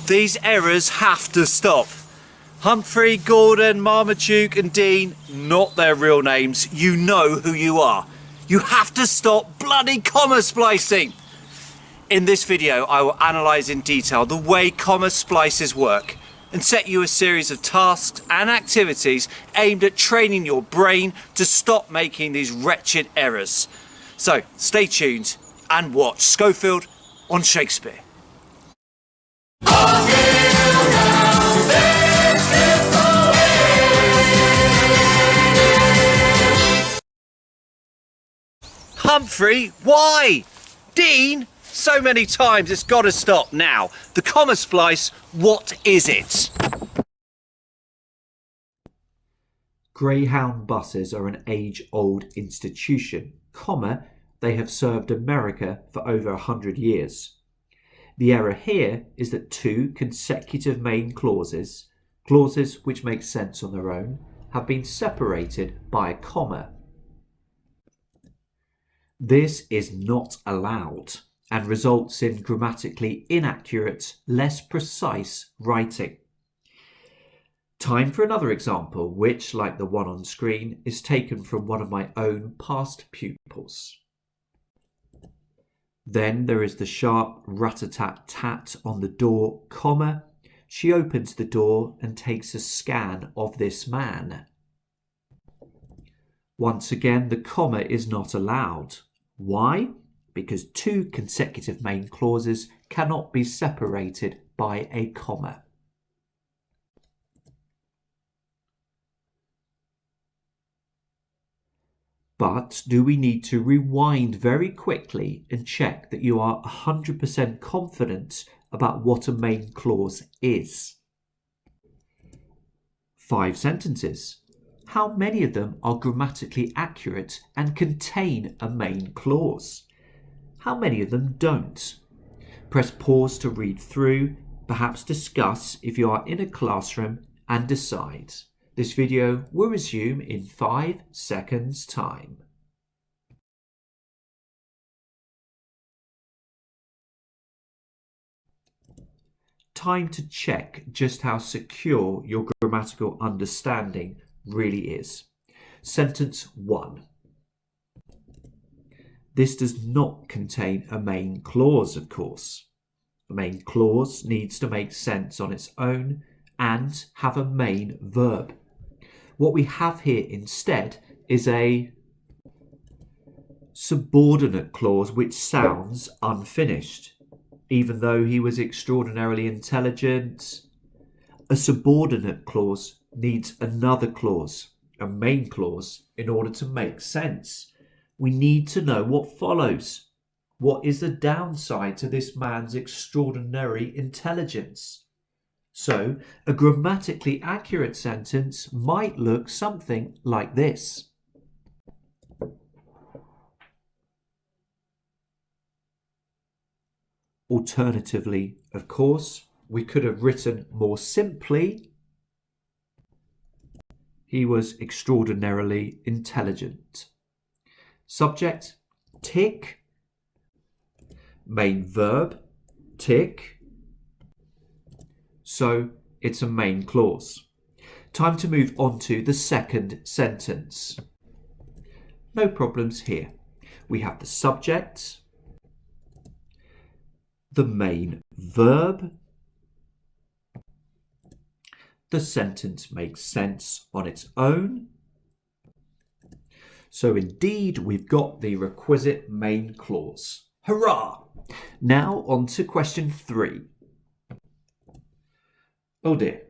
These errors have to stop. Humphrey, Gordon, Marmaduke and Dean, not their real names. You know who you are. You have to stop bloody comma splicing. In this video, I will analyse in detail the way comma splices work and set you a series of tasks and activities aimed at training your brain to stop making these wretched errors. So stay tuned and watch Schofield on Shakespeare. Humphrey, why? Dean, so many times, it's got to stop now. The comma splice, what is it? Greyhound buses are an age-old institution, they have served America for over 100 years. The error here is that two consecutive main clauses which make sense on their own, have been separated by a comma. This is not allowed and results in grammatically inaccurate, less precise writing. Time for another example, which, like the one on screen, is taken from one of my own past pupils. Then there is the sharp rat-a-tat-tat on the door, comma. She opens the door and takes a scan of this man. Once again, the comma is not allowed. Why? Because two consecutive main clauses cannot be separated by a comma. But do we need to rewind very quickly and check that you are 100% confident about what a main clause is? 5 sentences. How many of them are grammatically accurate and contain a main clause? How many of them don't? Press pause to read through, perhaps discuss if you are in a classroom, and decide. This video will resume in 5 seconds' time. Time to check just how secure your grammatical understanding really is. Sentence 1. This does not contain a main clause, of course. A main clause needs to make sense on its own and have a main verb. What we have here instead is a subordinate clause which sounds unfinished. Even though he was extraordinarily intelligent, a subordinate clause needs another clause, a main clause, in order to make sense. We need to know what follows. What is the downside to this man's extraordinary intelligence? So, a grammatically accurate sentence might look something like this. Alternatively, of course, we could have written more simply, he was extraordinarily intelligent. Subject, tick. Main verb, tick. So it's a main clause. Time to move on to the second sentence. No problems here. We have the subject, the main verb. The sentence makes sense on its own. So indeed, we've got the requisite main clause. Hurrah! Now on to question 3. Oh dear,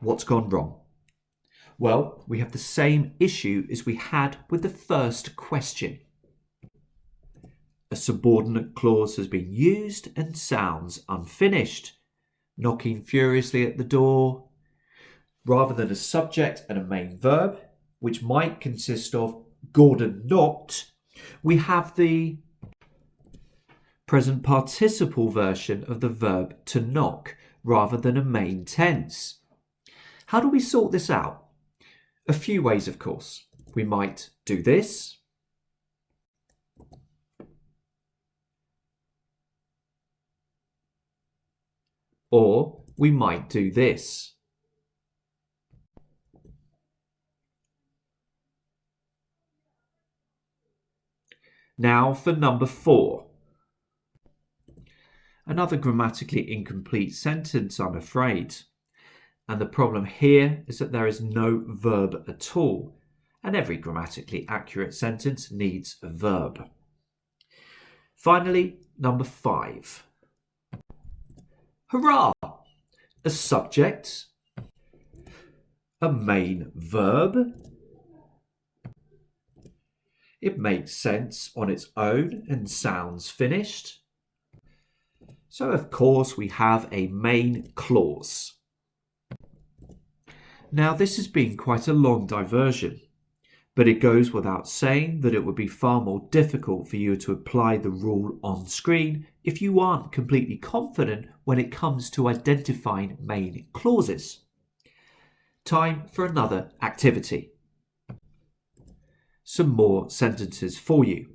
what's gone wrong? Well, we have the same issue as we had with the first question. A subordinate clause has been used and sounds unfinished. Knocking furiously at the door. Rather than a subject and a main verb, which might consist of Gordon knocked, we have the present participle version of the verb to knock rather than a main tense. How do we sort this out? A few ways, of course. We might do this. Or we might do this. Now for number 4. Another grammatically incomplete sentence, I'm afraid. And the problem here is that there is no verb at all, and every grammatically accurate sentence needs a verb. Finally, number 5. Hurrah! A subject, a main verb. It makes sense on its own and sounds finished. So of course we have a main clause. Now this has been quite a long diversion, but it goes without saying that it would be far more difficult for you to apply the rule on screen if you aren't completely confident when it comes to identifying main clauses. Time for another activity. Some more sentences for you.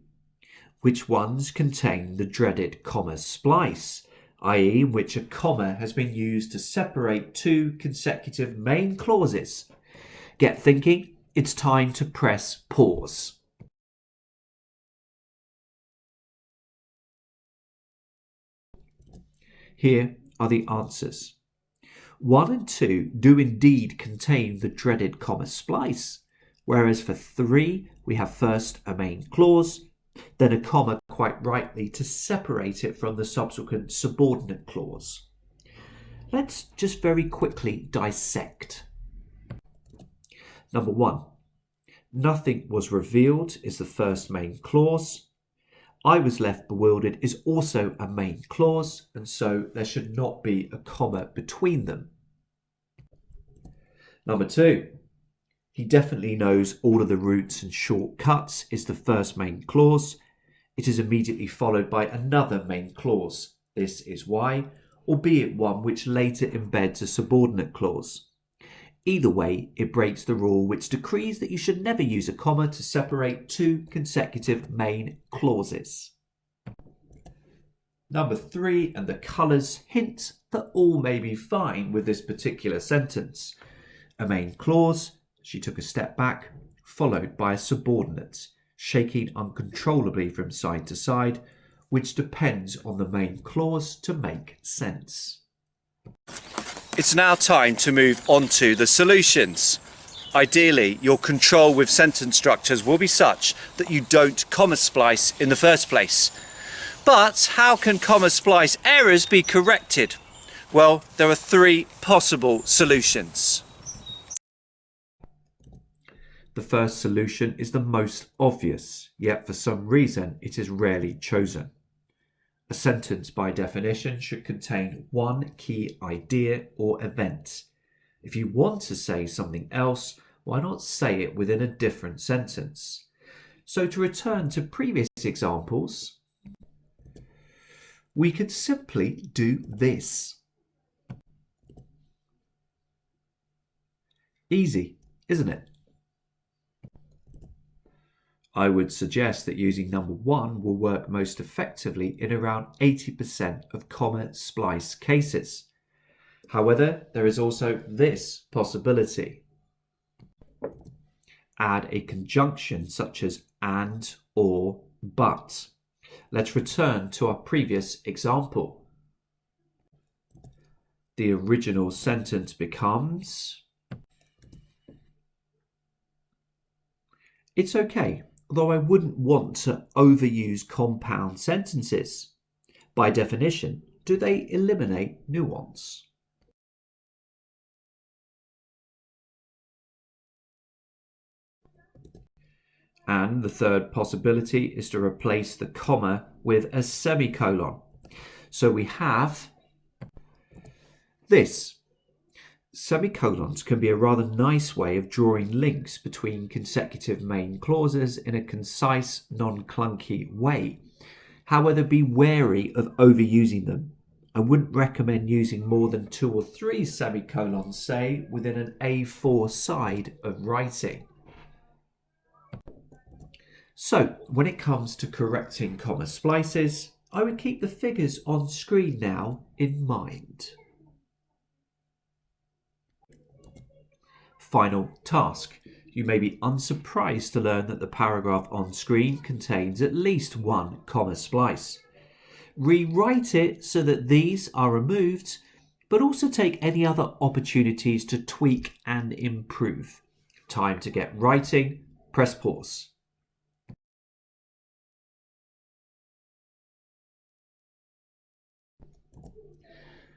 Which ones contain the dreaded comma splice, i.e. in which a comma has been used to separate two consecutive main clauses? Get thinking, it's time to press pause. Here are the answers. 1 and 2 do indeed contain the dreaded comma splice, whereas for 3 we have first a main clause, then a comma quite rightly to separate it from the subsequent subordinate clause. Let's just very quickly dissect. Number 1. Nothing was revealed is the first main clause. I was left bewildered is also a main clause, and so there should not be a comma between them. Number 2. He definitely knows all of the routes and shortcuts is the first main clause. It is immediately followed by another main clause. This is why, albeit one which later embeds a subordinate clause. Either way, it breaks the rule which decrees that you should never use a comma to separate two consecutive main clauses. Number 3 and the colours hint that all may be fine with this particular sentence. A main clause, she took a step back, followed by a subordinate, shaking uncontrollably from side to side, which depends on the main clause to make sense. It's now time to move on to the solutions. Ideally, your control with sentence structures will be such that you don't comma splice in the first place. But how can comma splice errors be corrected? Well, there are 3 possible solutions. The first solution is the most obvious, yet for some reason it is rarely chosen. A sentence by definition should contain one key idea or event. If you want to say something else, why not say it within a different sentence? So to return to previous examples, we could simply do this. Easy, isn't it? I would suggest that using number 1 will work most effectively in around 80% of comma splice cases. However, there is also this possibility. Add a conjunction such as and, or, but. Let's return to our previous example. The original sentence becomes, it's okay, although I wouldn't want to overuse compound sentences. By definition, do they eliminate nuance? And the third possibility is to replace the comma with a semicolon. So we have this. Semicolons can be a rather nice way of drawing links between consecutive main clauses in a concise, non-clunky way. However, be wary of overusing them. I wouldn't recommend using more than 2 or 3 semicolons, say, within an A4 side of writing. So, when it comes to correcting comma splices, I would keep the figures on screen now in mind. final task. You may be unsurprised to learn that the paragraph on screen contains at least one comma splice. Rewrite it so that these are removed, but also take any other opportunities to tweak and improve. Time to get writing. Press pause.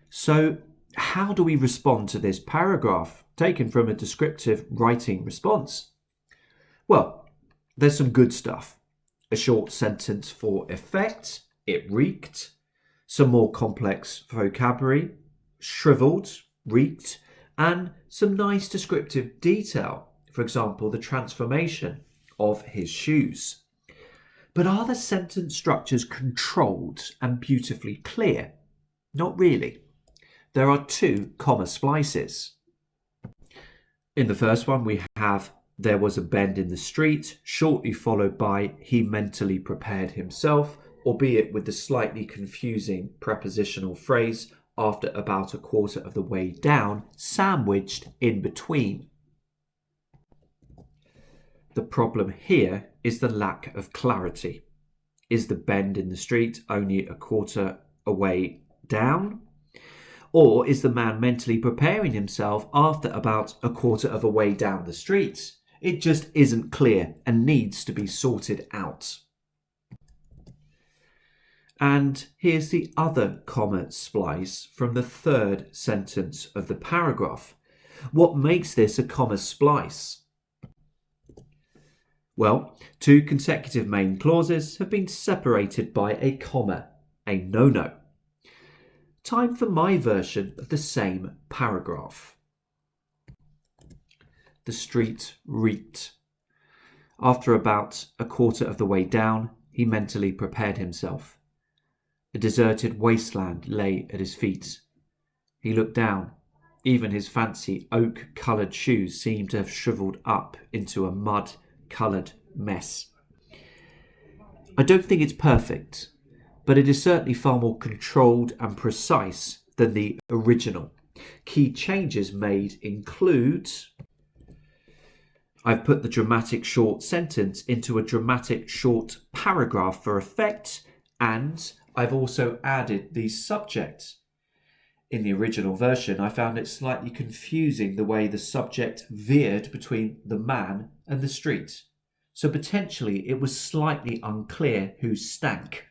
So, how do we respond to this paragraph taken from a descriptive writing response? Well, there's some good stuff. A short sentence for effect, it reeked. Some more complex vocabulary, shriveled, reeked. And some nice descriptive detail. For example, the transformation of his shoes. But are the sentence structures controlled and beautifully clear? Not really. There are two comma splices. In the first one, we have there was a bend in the street, shortly followed by he mentally prepared himself, albeit with the slightly confusing prepositional phrase after about a quarter of the way down, sandwiched in between. The problem here is the lack of clarity. Is the bend in the street only a quarter away down? Or is the man mentally preparing himself after about a quarter of a way down the street? It just isn't clear and needs to be sorted out. And here's the other comma splice from the third sentence of the paragraph. What makes this a comma splice? Well, two consecutive main clauses have been separated by a comma, a no-no. Time for my version of the same paragraph. The street reeked. After about a quarter of the way down, he mentally prepared himself. A deserted wasteland lay at his feet. He looked down. Even his fancy oak-coloured shoes seemed to have shriveled up into a mud-coloured mess. I don't think it's perfect, but it is certainly far more controlled and precise than the original. Key changes made include: I've put the dramatic short sentence into a dramatic short paragraph for effect, and I've also added the subject. In the original version, I found it slightly confusing the way the subject veered between the man and the street. So potentially it was slightly unclear who stank.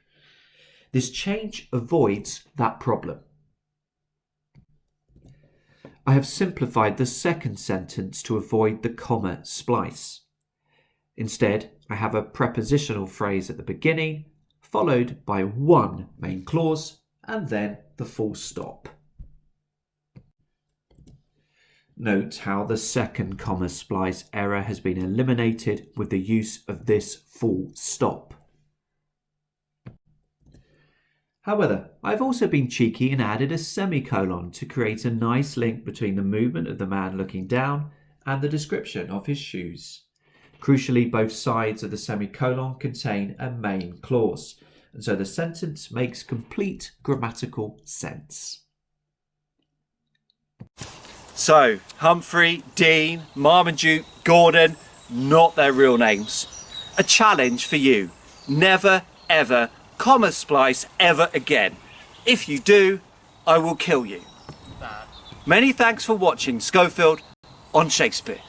This change avoids that problem. I have simplified the second sentence to avoid the comma splice. Instead, I have a prepositional phrase at the beginning, followed by one main clause, and then the full stop. Note how the second comma splice error has been eliminated with the use of this full stop. However, I've also been cheeky and added a semicolon to create a nice link between the movement of the man looking down and the description of his shoes. Crucially, both sides of the semicolon contain a main clause, and so the sentence makes complete grammatical sense. So, Humphrey, Dean, Marmaduke, Gordon, not their real names. A challenge for you. Never, ever comma splice ever again. If you do, I will kill you. Many thanks for watching Schofield on Shakespeare.